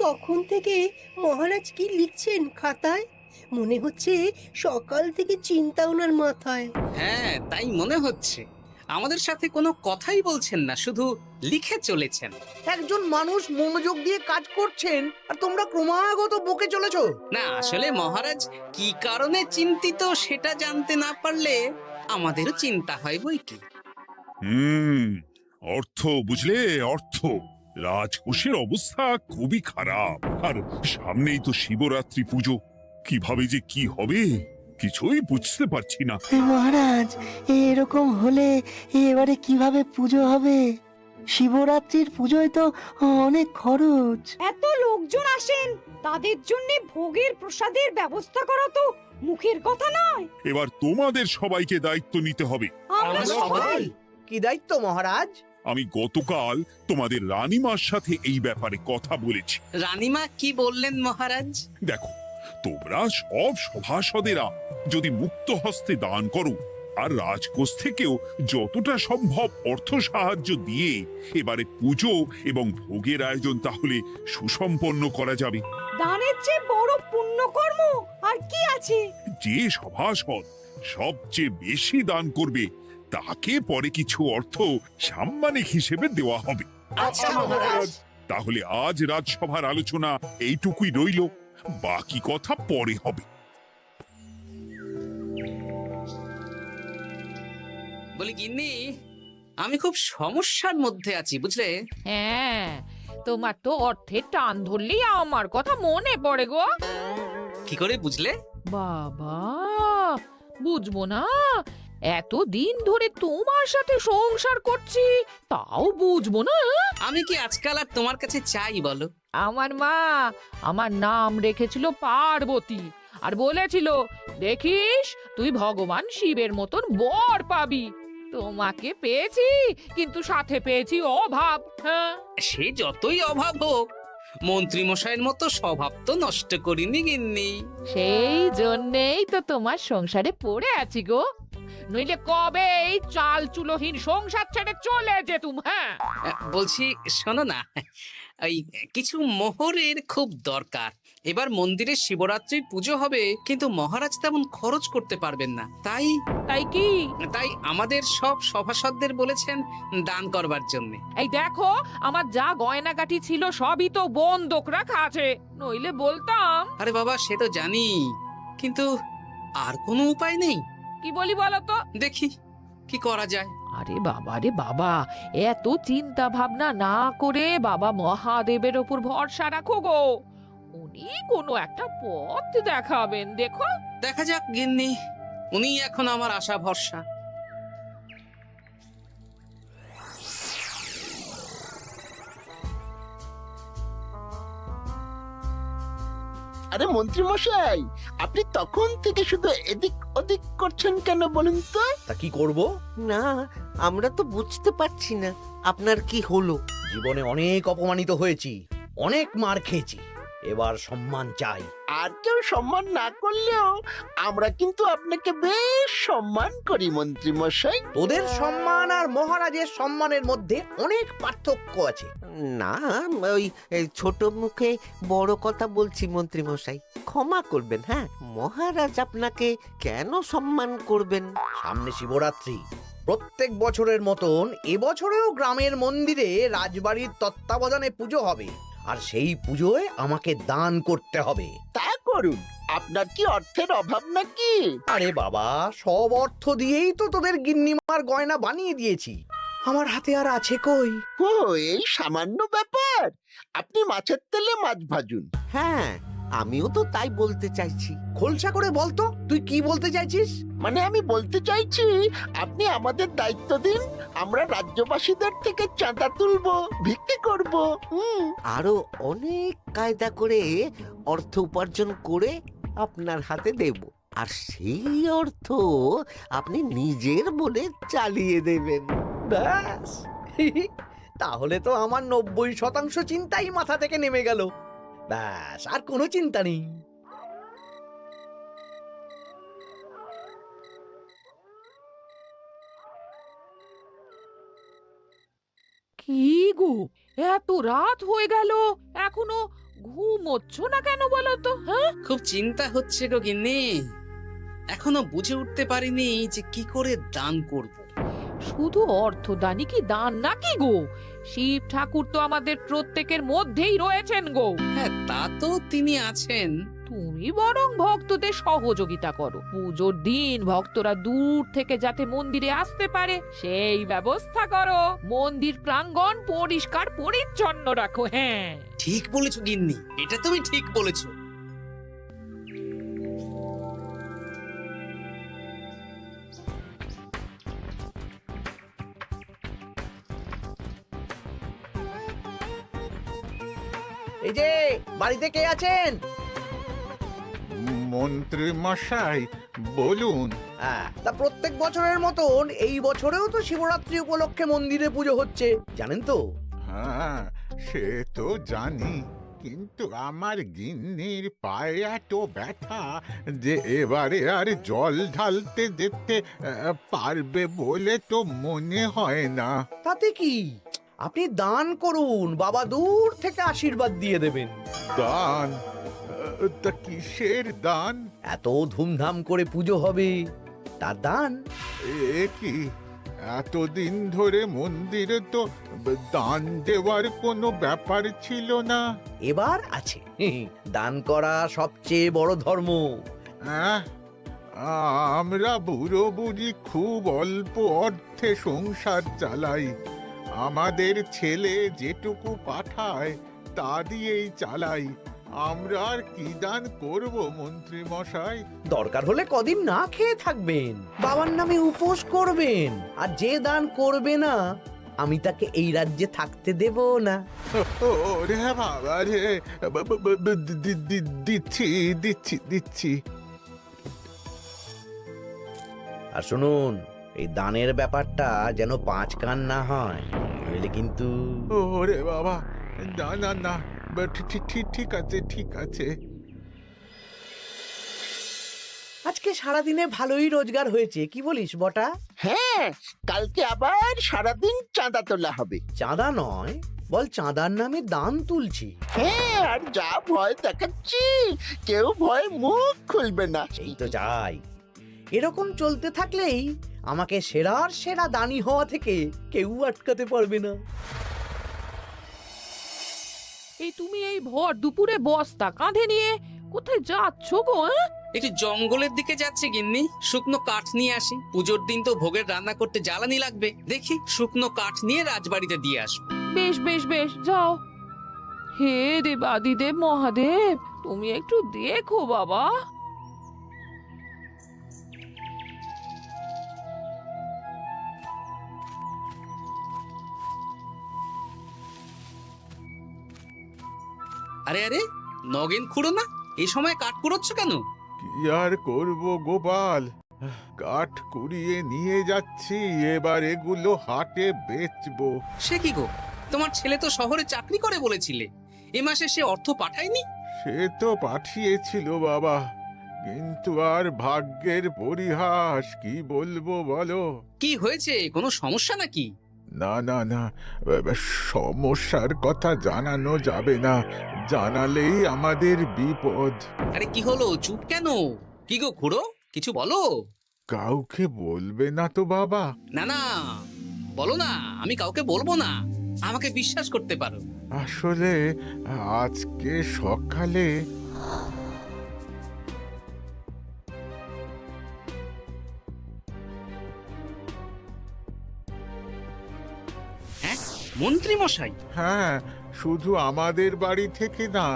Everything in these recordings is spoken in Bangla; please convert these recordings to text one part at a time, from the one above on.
তখন থেকে মহারাজ কি লিখছেন খাতায়? মনে হচ্ছে সকাল থেকে চিন্তা ওনার মাথায়। হ্যাঁ, তাই মনে হচ্ছে। আমাদের সাথে কোনো কথাই বলছেন না, শুধু লিখে চলেছেন। একজন মানুষ মনোযোগ দিয়ে কাজ করছেন আর তোমরা ক্রমাগত বকে চলেছো। না, আসলে মহারাজ কি কারণে চিন্তিত সেটা জানতে না পারলে আমাদেরও চিন্তা হয় বই কি। হুম অর্থ বুঝলে, অর্থ। রাজকোষের অবস্থা খুবই খারাপ। আর সামনেই তো শিবরাত্রি পুজো। কিভাবে যে কি হবে কিছুই বুঝতে পারছি না। মহারাজ, এরকম হলে এবারে কিভাবে পুজো হবে? শিবরাত্রির পুজোয় তো অনেক খরচ। এত লোকজন আসেন, তাদের জন্য ভোগের প্রসাদের ব্যবস্থা করা তো মুখের কথা নয়। এবার তোমাদের সবাইকে দায়িত্ব নিতে হবে। আমরা সবাই। কি দায়িত্ব মহারাজ? আমি গতকাল তোমাদের রানীমার সাথে এই ব্যাপারে কথা বলেছি। রানীমা কি বললেন মহারাজ? দেখো, তোমরা সব সভাসদেরা যদি মুক্ত হস্তে দান করো আর রাজকোষ থেকেও যতটা সম্ভব অর্থ সাহায্য দিয়ে এবারে পুজো এবং ভোগের আয়োজন তাহলে সুসম্পন্ন করা যাবে। দানের চেয়ে বড় পুণ্যকর্ম আর কি আছে? যে সভাসদ সবচেয়ে বেশি দান করবে তাকে পরে কিছু অর্থ সাম্মানিক হিসেবে দেওয়া হবে। আচ্ছা মহারাজ। তাহলে আজ রাজসভার আলোচনা এইটুকুই রইল, বাকি কথা পরে হবে। বলি গিন্নি, আমি খুব সমস্যার মধ্যে আছি বুঝলে। হ্যাঁ, তোমার তো অর্থের টান ধরলেই আমার কথা মনে পড়ে গো। কি করে বুঝলে? বাবা, বুঝবো না? এতদিন ধরে তোমার সাথে সংসার করছি, তাও বুঝবো না? আমি কি আজকাল আর তোমার কাছে চাই বলো? আমার মা আমার নাম রেখেছিল পার্বতী, আর বলেছিল দেখিস তুই ভগবান শিবের মতন বর পাবি। তোমাকে পেয়েছি, কিন্তু সাথে পেয়েছি অভাব। হ্যাঁ, সে যতই অভাব হোক, মন্ত্রী মশাইয়ের মতো স্বভাব তো নষ্ট করিনি গিন্নি। সেই জন্যেই তো তোমার সংসারে পড়ে আছি গো, নইলে কবে এই চাল চুলোহীন সংসার ছেড়ে চলে যেতুম। হ্যাঁ, বলছি শোনো না, এই কিছু মোহরের খুব দরকার। এবার মন্দিরে শিবরাত্রির পুজো হবে, কিন্তু মহারাজ তেমন খরচ করতে পারবেন না। তাই কি? তাই আমাদের সব সভাসদদের বলেছেন দান করবার জন্য। এই দেখো, আমার যা গয়নাগাটি ছিল সবই তো বন্ধক রাখা আছে, নইলে বলতাম। আরে বাবা, সে তো জানি, কিন্তু আর কোনো উপায় নেই। কি বলি বলো তো? দেখি কি করা যায়। আরে বাবা রে বাবা, এত চিন্তা ভাবনা না করে বাবা মহাদেবের ওপর ভরসা রাখো গো, উনি কোনো একটা পথ দেখাবেন। দেখো, দেখা যাক গিন্নি, উনি এখন আমার আশা ভরসা। আরে মন্ত্রী মশাই, আপনি তখন থেকে শুধু এদিক ওদিক করছেন কেন বলুন তো? তা কি করব? না, আমরা তো বুঝতে পারছি না আপনার কি হলো। জীবনে অনেক অপমানিত হয়েছি, অনেক মার খেয়েছি, এবার সম্মান চাই। আর কেউ সম্মান না করলেও আমরা কিন্তু আপনাকে বেশ সম্মান করি মন্ত্রী মশাই। তোদের সম্মান আর মহারাজের সম্মানের মধ্যে অনেক পার্থক্য আছে। না, ওই এই ছোট মুখে বড় কথা বলছি মন্ত্রী মশাই, ক্ষমা করবেন। হ্যাঁ, মহারাজ আপনাকে কেন সম্মান করবেন? সামনে শিবরাত্রি, প্রত্যেক বছরের মতন এবছরেও গ্রামের মন্দিরে রাজবাড়ির তত্ত্বাবধানে পুজো হবে, আর সেই পুজোয় আমাকে দান করতে হবে। তা করুন, আপনার কি অর্থের অভাব নাকি? আরে বাবা, সব অর্থ দিয়েই তো তোদের গিন্নিমার গয়না বানিয়ে দিয়েছি, আমার হাতে আর আছে কই? ও, এই সামান্য ব্যাপার। আপনি মাছের তেলে মাছ ভাজুন। হ্যাঁ, আমিও তো তাই বলতে চাইছি। খোলসা করে বলতো তুই কি বলতে চাইছিস? মানে আমি বলতে চাইছি, আপনি আমাদের দায়িত্ব দিন, আমরা রাজ্যবাসীদের থেকে চাঁদা তুলবো, ভিক্ষে করব। আরো অনেক কায়দা করে অর্থ উপার্জন করে আপনার হাতে দেব, আর সেই অর্থ আপনি নিজের বলে চালিয়ে দেবেন। ব্যাস, তাহলে তো আমার 90% চিন্তাই মাথা থেকে নেমে গেল। ব্যাস, আর কোনো চিন্তা নেই। কি গো, এত রাত হয়ে গেল, এখনো ঘুমোচ্ছ না কেন বলো তো? হ্যাঁ, খুব চিন্তা হচ্ছে গো গিন্নি, এখনো বুঝে উঠতে পারিনি যে কি করে দান করব। শুধু অর্থদানই কি দান নাকি গো? শিব ঠাকুর তো আমাদের প্রত্যেকের মধ্যেই রয়েছেন গো। হ্যাঁ, তা তো তিনি আছেন। তুমি বরং ভক্তদের সহযোগিতা করো। পুজোর দিন ভক্তরা দূর থেকে যাতে মন্দিরে আসতে পারে সেই ব্যবস্থা করো। মন্দির প্রাঙ্গণ পরিষ্কার পরিচ্ছন্ন রাখো। হ্যাঁ, ঠিক বলেছো গিন্নি, এটা তুমি ঠিক বলেছো। এই যে বাড়িতে কে আছেন? মন্ত্রী মশাই বলুন। তা প্রত্যেক বছরের মতন এই বছরেও তো শিবরাত্রি উপলক্ষে মন্দিরে পুজো হচ্ছে, জানেন তো? হ্যাঁ, সে তো জানি, কিন্তু আমার গিন্নির পায়ে এত ব্যথা যে এবারে আর জল ঢালতে যেতে পারবে বলে তো মনে হয় না। তাতে কি, আপনি দান করুন, বাবা দূর থেকে আশীর্বাদ দিয়ে দেবেন। দান? তা কিসের দান? এত ধুমধাম করে পুজো হবে, তার দান। এ কি, এতদিন ধরে মন্দিরে তো দান দেওয়ার কোনো ব্যাপার ছিল না। এবার আছে। দান করা সবচেয়ে বড় ধর্ম। হ্যাঁ, আমরা বুড়ো বুড়ি খুব অল্প অর্থে সংসার চালাই। আমাদের ছেলে যেটুকু পাঠায় তা দিয়েই চালাই। আমরা আর কি দান করব মন্ত্রী মশাই? দরকার হলে কদিন না খেয়ে থাকবেন, বাবার নামে উপোস করবেন, আর যে দান করবে না আমি তাকে এই রাজ্যে থাকতে দেব না। ওরে বাবা রে, দিচ্ছি দিচ্ছি দিচ্ছি। আর শুনুন, এই দানের ব্যাপারটা যেন 5 কান না হয়, নইলে কিন্তু। ওরে বাবা, না না না, ঠিক আছে ঠিক আছে। আজকে সারাদিনে ভালোই রোজগার হয়েছে, কি বলিস বটা? হ্যাঁ, কালকে আবার সারাদিন চাঁদা তোলা হবে। চাঁদা নয়, বল চাঁদার নামে দান তুলছি। হ্যাঁ, আর যা ভয় দেখাচ্ছি, কেউ ভয় মুখ খুলবে না। এই তো যাই, এরকম চলতে থাকলেই আমাকে সেরার সেরা দানি হওয়া থেকে কেউ আটকাতে পারবে না। এই তুমি এই ভর দুপুরে বস্তা কাঁধে নিয়ে কোথায় যাচ্ছ গো? একটু জঙ্গলের দিকে যাচ্ছে গিন্নি, শুকনো কাঠ নিয়ে আসি। পুজোর দিন তো ভোগের রান্না করতে জ্বালানি লাগবে, দেখি শুকনো কাঠ নিয়ে রাজবাড়িতে দিয়ে আসবো। বেশ বেশ বেশ, যাও। হে দেবাদিদেব মহাদেব, তুমি একটু দেখো বাবা। আরে আরে, নগেন খুঁড়ো না, এই সময় কাঠ কুড়োচ্ছ কেন? কি আর করব গোপাল, কাঠ কুড়িয়ে নিয়ে যাচ্ছি, এবার এগুলো হাটে বেচবো। সে কি গো, তোমার ছেলে তো শহরে চাকরি করে বলেছিলে, এ মাসে সে অর্থ পাঠায়নি? সে তো পাঠিয়েছিল বাবা, কিন্তু আর ভাগ্যের পরিহাস, কি বলবো বলো। কি হয়েছে, কোনো সমস্যা নাকি? না না না, সমস্যার কথা জানানো যাবে না, জানালেই আমাদের বিপদ। আরে কি হলো, চুপ কেন? কি গো খুড়ো, কিছু বলো। কাউকে বলবে না তো বাবা? না না, বলো না, আমি কাউকে বলবো না, আমাকে বিশ্বাস করতে পারো। আসলে আজকে সকালে হ্যাঁ, মন্ত্রী মশাই? হ্যাঁ, শুধু আমাদের বাড়ি থেকে না,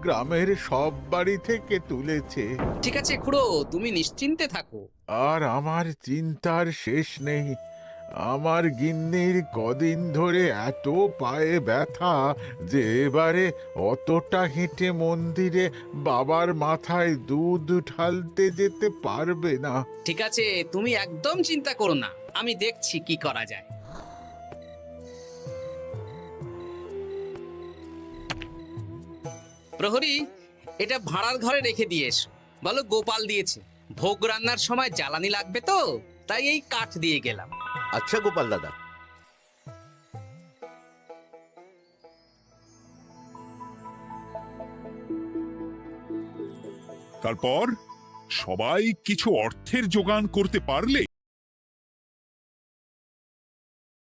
গ্রামের সব বাড়ি থেকে তুলেছে। ঠিক আছে খুড়ো, তুমি নিশ্চিন্তে থাকো। আর আমার চিন্তার শেষ নেই। আমার গিন্নির কদিন ধরে এত পায়ে ব্যথা যে এবারে অতটা হেঁটে মন্দিরে বাবার মাথায় দুধ ঢালতে যেতে পারবে না। ঠিক আছে, তুমি একদম চিন্তা করো না, আমি দেখছি কি করা যায়। প্রহরী, এটা ভাড়ার ঘরে রেখে দিয়ে এসো। বলো গোপাল দিয়েছে, ভোগ রান্নার সময় জ্বালানি লাগবে তো, তাই এই কাঠ দিয়ে গেলাম। আচ্ছা গোপাল দাদা। তারপর সবাই কিছু অর্থের যোগান করতে পারলে